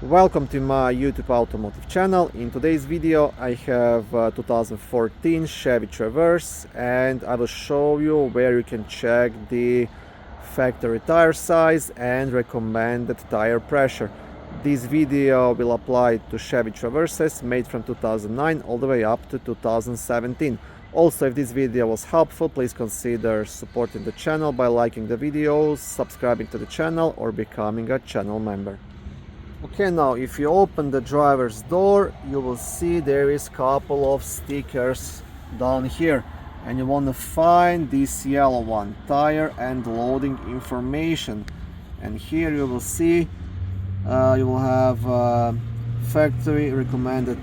Welcome to my YouTube automotive channel. In today's video I have 2014 Chevy Traverse, and I will show you where you can check the factory tire size and recommended tire pressure. This video will apply to Chevy Traverses made from 2009 all the way up to 2017. Also, if this video was helpful, please consider supporting the channel by liking the videos, subscribing to the channel, or becoming a channel member. Okay, now if you open the driver's door, you will see there is a couple of stickers down here, and you want to find this yellow one, tire and loading information. And here you will see you will have factory recommended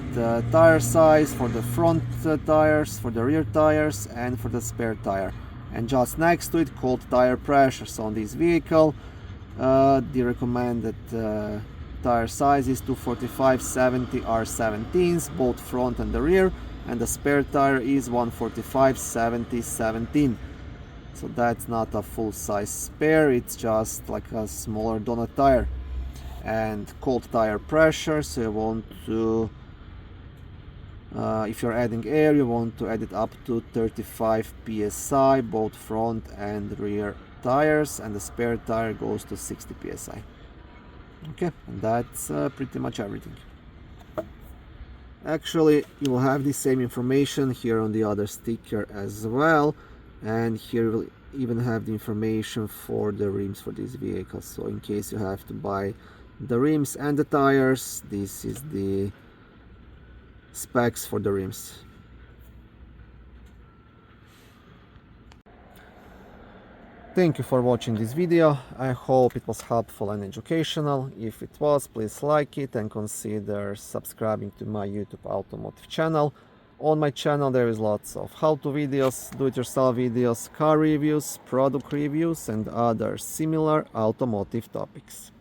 tire size for the front tires, for the rear tires, and for the spare tire. And just next to it, cold tire pressure. So on this vehicle, the recommended tire size is 245/70 R17s, both front and the rear, and the spare tire is 145/70 17. So that's not a full-size spare, it's just like a smaller donut tire. And cold tire pressure, so you want to if you're adding air, you want to add it up to 35 psi, both front and rear tires, and the spare tire goes to 60 psi. Okay, and that's pretty much everything. Actually, you will have the same information here on the other sticker as well, and here we'll even have the information for the rims for this vehicle. So in case you have to buy the rims and the tires, this is the specs for the rims. Thank you for watching this video. I hope it was helpful and educational. If it was, please like it and consider subscribing to my YouTube automotive channel. On my channel there is lots of how-to videos, do-it-yourself videos, car reviews, product reviews, and other similar automotive topics.